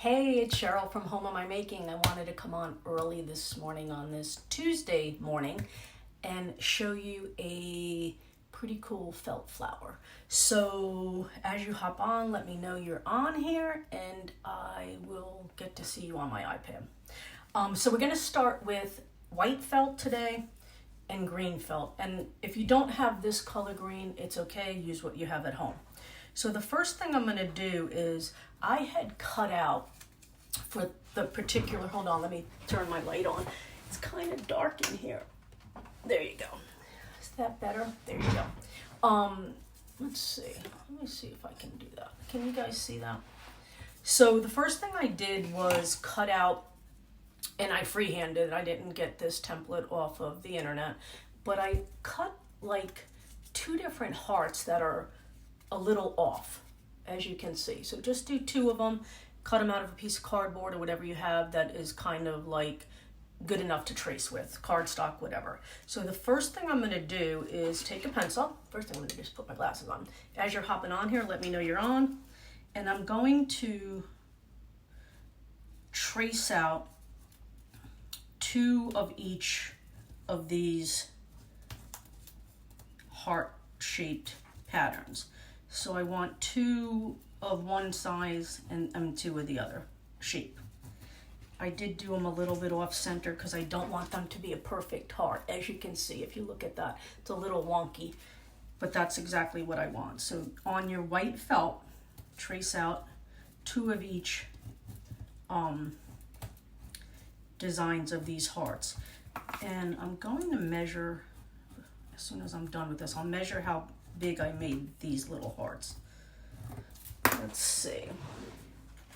Hey, it's Cheryl from Home Am I Making. I wanted to come on early this morning on this Tuesday morning and show you a pretty cool felt flower. So as you hop on, let me know you're on here and I will get to see you on my iPad. So we're going to start with white felt today and green felt. And if you don't have this color green, it's okay. Use what you have at home. So the first thing I'm going to do is I had cut out for the particular, hold on, let me turn my light on. It's kind of dark in here. There you go. Is that better? There you go. Let's see. Let me see if I can do that. Can you guys see that? So the first thing I did was cut out, and I freehanded. I didn't get this template off of the internet, but I cut like 2 different hearts that are a little off, as you can see. So just do 2 of them, cut them out of a piece of cardboard or whatever you have that is kind of like good enough to trace with, cardstock, whatever. So the first thing I'm going to do is take a pencil. First I'm going to just put my glasses on. As you're hopping on here, let me know you're on. And I'm going to trace out 2 of each of these heart-shaped patterns. So I want 2 of one size and 2 of the other shape. I did do them a little bit off center because I don't want them to be a perfect heart. As you can see, if you look at that, it's a little wonky, but that's exactly what I want. So on your white felt, trace out 2 of each designs of these hearts. And I'm going to measure, as soon as I'm done with this, I'll measure how big I made these little hearts. Let's see.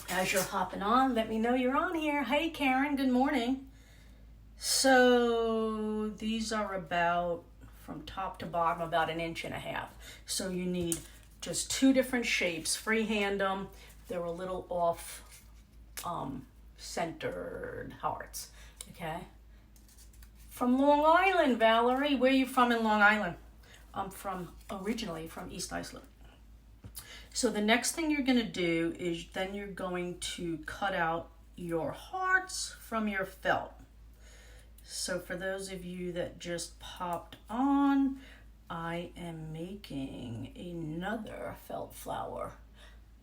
As you're hopping on, let me know you're on here. Hey Karen, good morning. So these are about, from top to bottom, about 1.5 inches. So you need just 2 different shapes. Freehand them. They're a little off centered hearts. Okay. From Long Island, Valerie. Where are you from in Long Island? I'm originally from East Islip. So the next thing you're going to do is then you're going to cut out your hearts from your felt. So for those of you that just popped on, I am making another felt flower.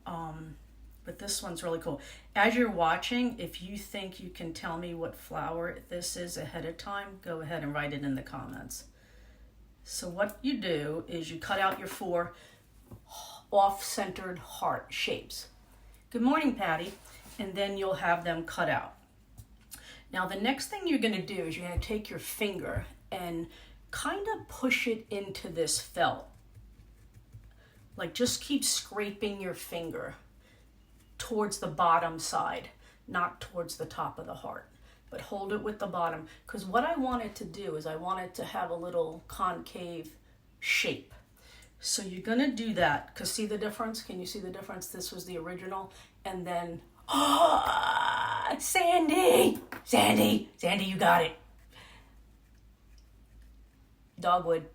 But this one's really cool. As you're watching, if you think you can tell me what flower this is ahead of time, go ahead and write it in the comments. So what you do is you cut out your 4 off-centered heart shapes. Good morning, Patty. And then you'll have them cut out. Now the next thing you're going to do is you're going to take your finger and kind of push it into this felt. Like just keep scraping your finger towards the bottom side, not towards the top of the heart. But hold it with the bottom, because what I want it to do is I want it to have a little concave shape. So you're going to do that, because see the difference? Can you see the difference? This was the original, and then, Sandy, you got it. Dogwood.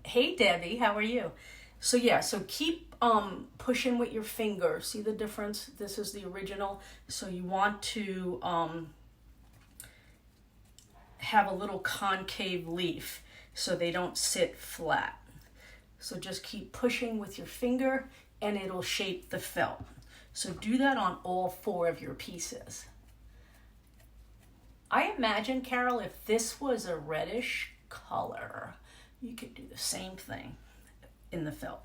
Hey, Debbie, how are you? So yeah, so keep pushing with your finger. See the difference? This is the original. So you want to have a little concave leaf so they don't sit flat. So just keep pushing with your finger and it'll shape the felt. So do that on all 4 of your pieces. I imagine, Carol, if this was a reddish color, you could do the same thing in the felt.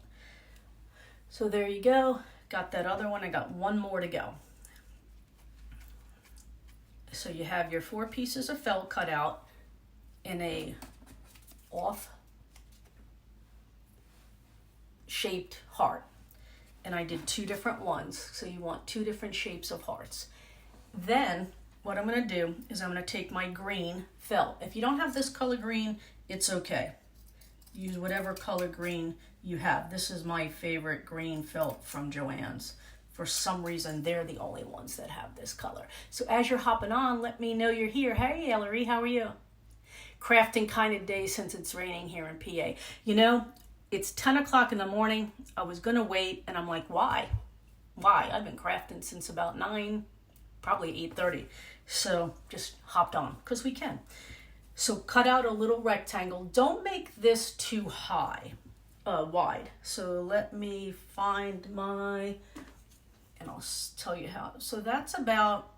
So there you go. Got that other one. I got 1 more to go. So you have your 4 pieces of felt cut out in a off shaped heart. And I did 2 different ones. So you want 2 different shapes of hearts. Then what I'm going to do is I'm going to take my green felt. If you don't have this color green, it's okay. Use whatever color green you have. This is my favorite green felt from Joann's. For some reason, they're the only ones that have this color. So as you're hopping on, let me know you're here. Hey, Ellery, how are you? Crafting kind of day since it's raining here in PA. You know, it's 10 o'clock in the morning. I was going to wait, and I'm like, why? I've been crafting since about 9, probably 8:30. So just hopped on because we can. So cut out a little rectangle. Don't make this too high, wide. So let me find my, and I'll tell you how. So that's about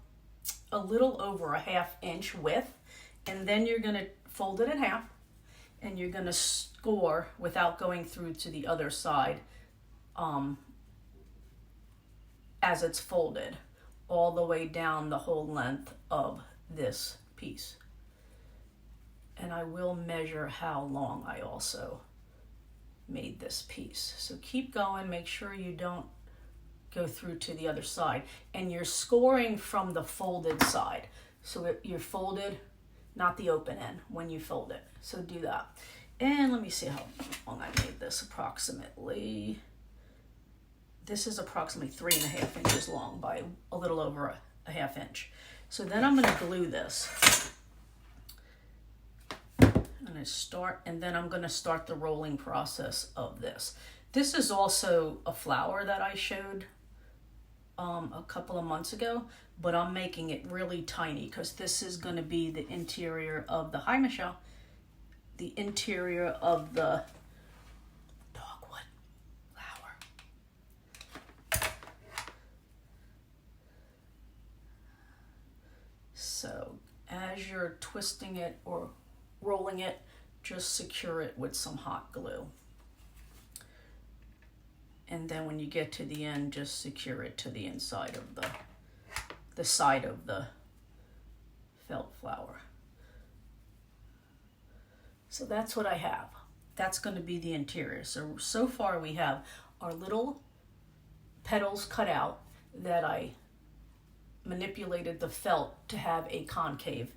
a little over a 1/2 inch width. And then you're gonna fold it in half and you're gonna score without going through to the other side as it's folded all the way down the whole length of this piece. And I will measure how long I also made this piece. So keep going, make sure you don't go through to the other side. And you're scoring from the folded side. So you're folded, not the open end when you fold it. So do that. And let me see how long I made this approximately. This is approximately 3.5 inches long by a little over a 1/2 inch. So then I'm gonna glue this. And then I'm gonna start the rolling process of this. This is also a flower that I showed a couple of months ago, but I'm making it really tiny because this is gonna be the interior of the, hi Michelle, the interior of the dogwood flower. So as you're twisting it or rolling it, just secure it with some hot glue. And then when you get to the end, just secure it to the inside of the side of the felt flower. So that's what I have. That's going to be the interior. So far we have our little petals cut out that I manipulated the felt to have a concave.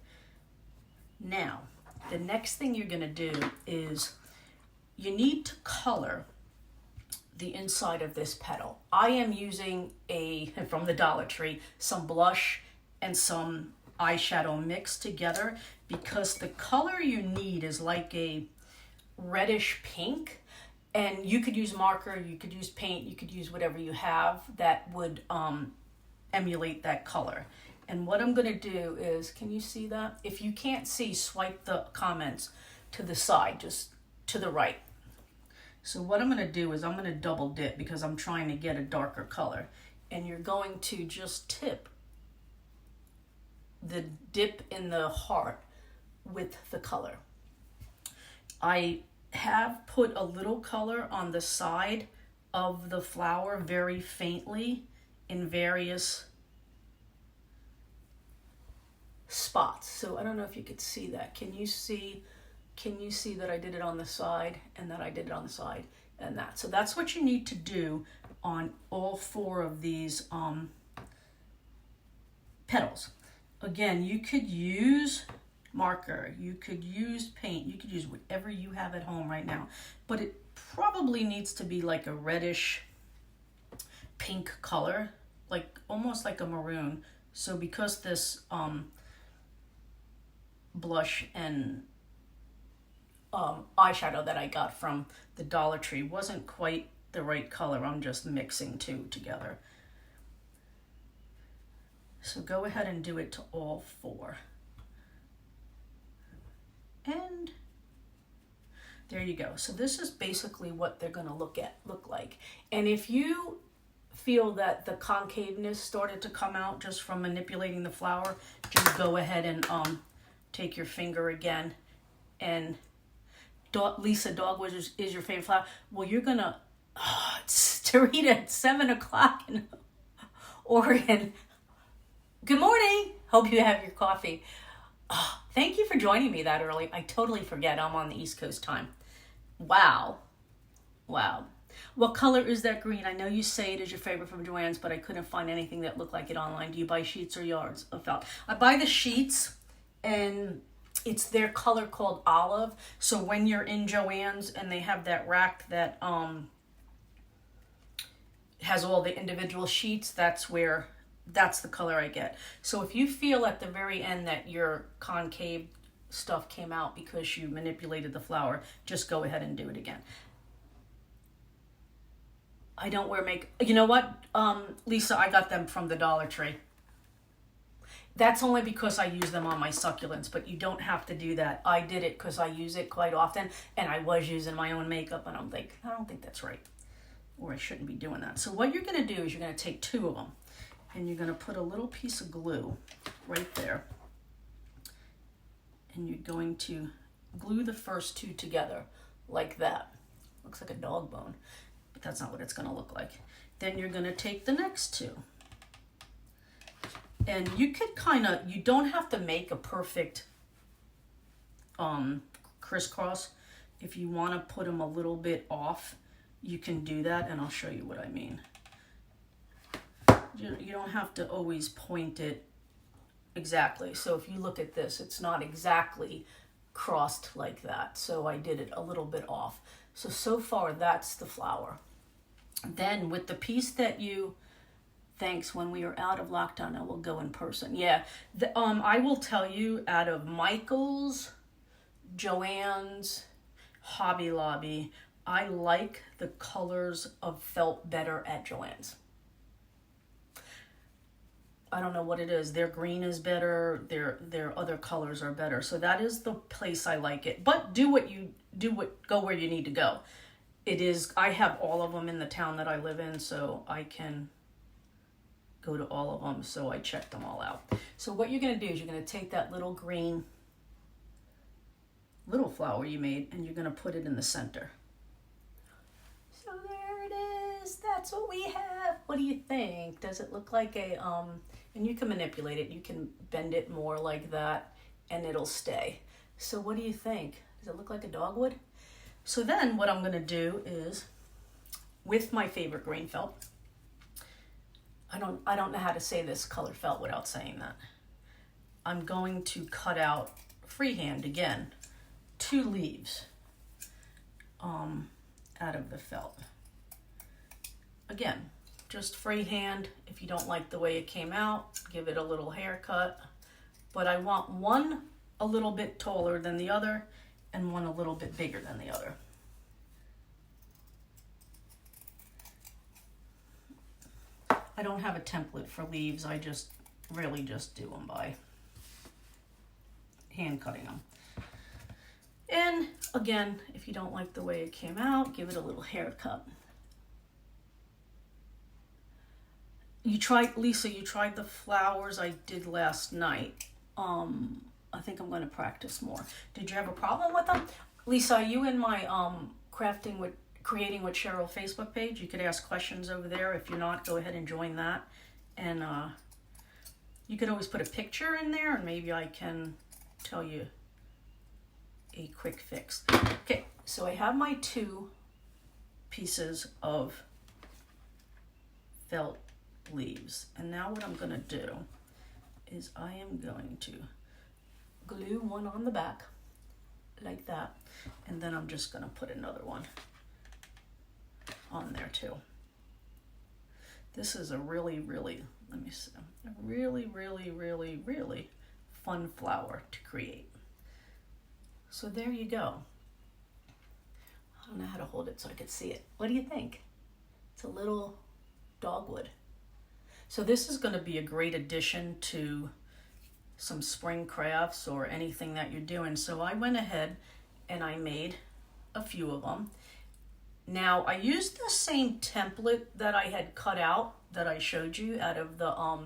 Now, the next thing you're going to do is you need to color the inside of this petal. I am using from the Dollar Tree, some blush and some eyeshadow mixed together because the color you need is like a reddish pink, and you could use marker, you could use paint, you could use whatever you have that would emulate that color. And what I'm gonna do is, can you see that? If you can't see, swipe the comments to the side, just to the right. So what I'm gonna do is I'm gonna double dip because I'm trying to get a darker color. And you're going to just tip the dip in the heart with the color. I have put a little color on the side of the flower very faintly in various spots. So I don't know if you could see that. Can you see that I did it on the side and that I did it on the side and that? So that's what you need to do on all 4 of these petals. Again, you could use marker, you could use paint, you could use whatever you have at home right now, but it probably needs to be like a reddish pink color, like almost like a maroon. So because this blush and eyeshadow that I got from the Dollar Tree wasn't quite the right color, I'm just mixing 2 together. So go ahead and do it to all 4. And there you go. So this is basically what they're going to look like. And if you feel that the concaveness started to come out just from manipulating the flower, just go ahead and take your finger again. And Lisa, dogwood is your favorite flower. Well, you're going to, it's Tarita at 7 o'clock in Oregon. Good morning. Hope you have your coffee. Oh, thank you for joining me that early. I totally forget I'm on the East Coast time. Wow. What color is that green? I know you say it is your favorite from Joann's, but I couldn't find anything that looked like it online. Do you buy sheets or yards of felt? I buy the sheets, and it's their color called olive. So when you're in Joann's and they have that rack that has all the individual sheets, that's the color I get. So if you feel at the very end that your concave stuff came out because you manipulated the flower, just go ahead and do it again. I don't wear makeup. You know what, Lisa, I got them from the Dollar Tree. That's only because I use them on my succulents, but you don't have to do that. I did it because I use it quite often, and I was using my own makeup, and I'm like, I don't think that's right, or I shouldn't be doing that. So what you're going to do is you're going to take 2 of them, and you're going to put a little piece of glue right there, and you're going to glue the first 2 together like that. Looks like a dog bone, but that's not what it's going to look like. Then you're going to take the next 2. And you could you don't have to make a perfect crisscross. If you want to put them a little bit off, you can do that, and I'll show you what I mean. You don't have to always point it exactly. So if you look at this, it's not exactly crossed like that. So I did it a little bit off. So far that's the flower. Then with the piece that you... Thanks. When we are out of lockdown, I will go in person. Yeah. I will tell you, out of Michael's, Joann's, Hobby Lobby, I like the colors of felt better at Joann's. I don't know what it is. Their green is better. Their other colors are better. So that is the place I like it. But go where you need to go. I have all of them in the town that I live in, so I can go to all of them, so I checked them all out. So what you're going to do is you're going to take that little green little flower you made, and you're going to put it in the center. So there it is. That's what we have. What do you think? Does it look like a and you can manipulate it. You can bend it more like that, and it'll stay. So what do you think? Does it look like a dogwood? So then what I'm going to do is, with my favorite green felt, I don't know how to say this color felt without saying that. I'm going to cut out freehand again 2 leaves out of the felt. Again, just freehand. If you don't like the way it came out, give it a little haircut. But I want one a little bit taller than the other and one a little bit bigger than the other. I don't have a template for leaves. I really just do them by hand cutting them. And again, if you don't like the way it came out, give it a little haircut. Lisa, you tried the flowers I did last night. I think I'm going to practice more. Did you have a problem with them? Lisa, are you in my Creating with Cheryl Facebook page? You could ask questions over there. If you're not, go ahead and join that. And you could always put a picture in there, and maybe I can tell you a quick fix. Okay, so I have my 2 pieces of felt leaves. And now what I'm going to do is I am going to glue one on the back like that. And then I'm just going to put another one on there too. This is a really fun flower to create. So there you go. I don't know how to hold it so I could see it. What do you think? It's a little dogwood. So this is going to be a great addition to some spring crafts or anything that you're doing. So I went ahead and I made a few of them. Now, I used the same template that I had cut out that I showed you out of the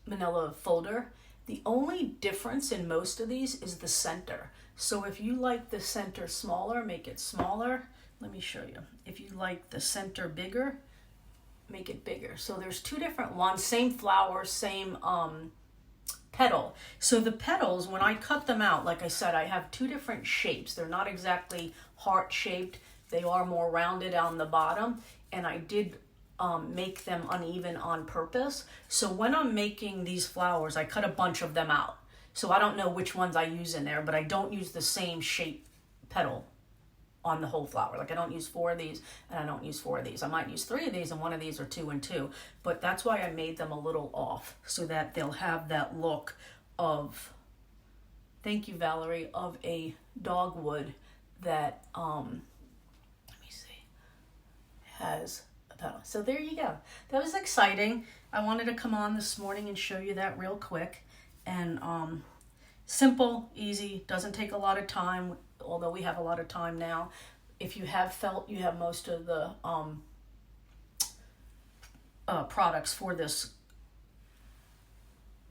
manila folder. The only difference in most of these is the center. So if you like the center smaller, make it smaller. Let me show you. If you like the center bigger, make it bigger. So there's 2 different ones, same flower, same petal. So the petals, when I cut them out, like I said, I have 2 different shapes. They're not exactly heart shaped. They are more rounded on the bottom, and I did make them uneven on purpose. So when I'm making these flowers, I cut a bunch of them out. So I don't know which ones I use in there, but I don't use the same shape petal on the whole flower. Like I don't use 4 of these and I don't use 4 of these. I might use 3 of these and 1 of these, or 2 and 2. But that's why I made them a little off, so that they'll have that look of, thank you Valerie, of a dogwood that let me see, has a petal. So there you go. That was exciting. I wanted to come on this morning and show you that real quick. And simple, easy, doesn't take a lot of time, although we have a lot of time now. If you have felt, you have most of the products for this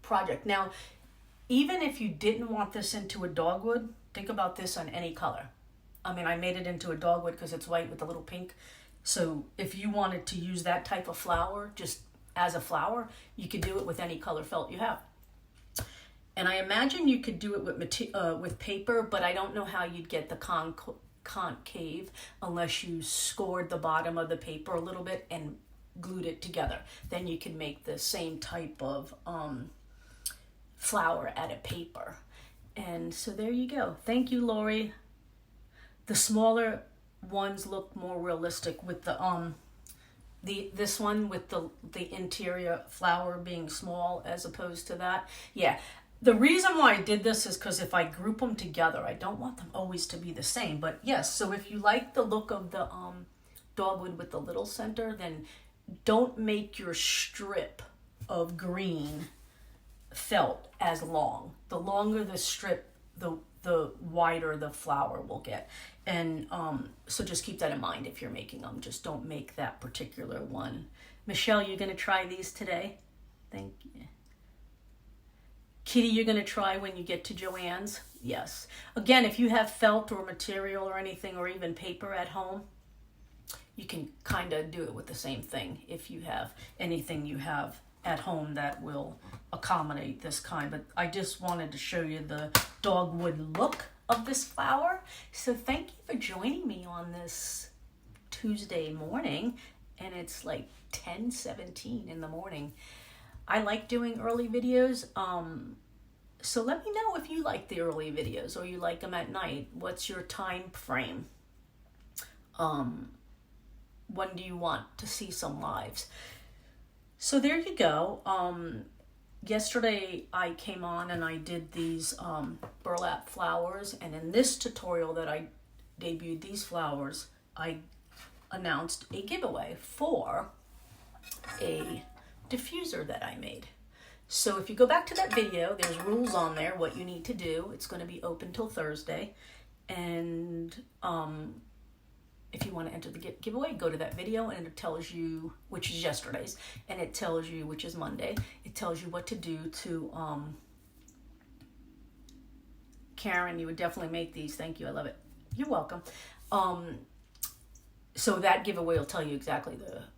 project. Now, even if you didn't want this into a dogwood, think about this on any color. I mean, I made it into a dogwood because it's white with a little pink. So if you wanted to use that type of flower just as a flower, you could do it with any color felt you have. And I imagine you could do it with paper, but I don't know how you'd get the concave unless you scored the bottom of the paper a little bit and glued it together. Then you can make the same type of flower out of paper. And so there you go. Thank you, Lori. The smaller ones look more realistic with this one with the interior flower being small as opposed to that. Yeah. The reason why I did this is because if I group them together, I don't want them always to be the same. But yes, so if you like the look of the dogwood with the little center, then don't make your strip of green felt as long. The longer the strip, the wider the flower will get. And so just keep that in mind if you're making them. Just don't make that particular one. Michelle, you're going to try these today? Thank you. Kitty, you're going to try when you get to Joann's? Yes. Again, if you have felt or material or anything or even paper at home, you can kind of do it with the same thing if you have anything you have at home that will accommodate this kind. But I just wanted to show you the dogwood look of this flower. So thank you for joining me on this Tuesday morning. And it's like 10:17 in the morning. I like doing early videos. So let me know if you like the early videos or you like them at night. What's your time frame? When do you want to see some lives? So there you go. Yesterday I came on and I did these burlap flowers. And in this tutorial that I debuted these flowers, I announced a giveaway for a diffuser that I made. So if you go back to that video, there's rules on there, what you need to do. It's going to be open till Thursday. And if you want to enter the giveaway, go to that video and it tells you, which is yesterday's, and it tells you, which is Monday, it tells you what to do to, Karen, you would definitely make these. Thank you. I love it. You're welcome. So that giveaway will tell you exactly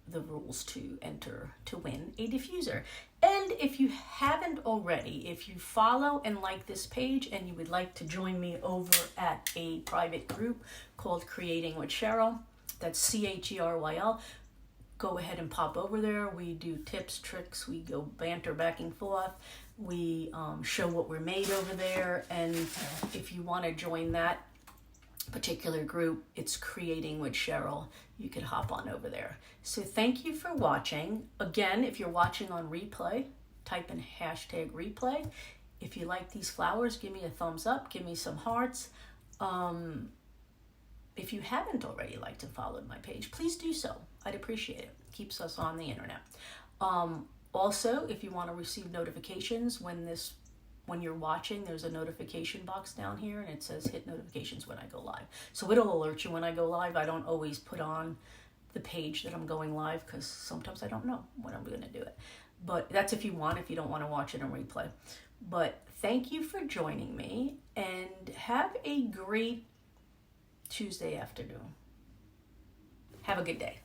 the rules to enter to win a diffuser. And if you haven't already, if you follow and like this page and you would like to join me over at a private group called Creating with Cheryl, that's CHERYL, go ahead and pop over there. We do tips, tricks, we go banter back and forth. We show what we're made over there. And if you want to join that particular group, it's Creating with Cheryl. You could hop on over there. So thank you for watching. Again, if you're watching on replay, type in hashtag replay. If you like these flowers, give me a thumbs up, give me some hearts. If you haven't already liked and followed my page, please do so. I'd appreciate it. Keeps us on the internet. Also, if you want to receive notifications when you're watching, there's a notification box down here and it says hit notifications when I go live. So it'll alert you when I go live. I don't always put on the page that I'm going live because sometimes I don't know when I'm going to do it. But that's if you want, if you don't want to watch it on replay. But thank you for joining me and have a great Tuesday afternoon. Have a good day.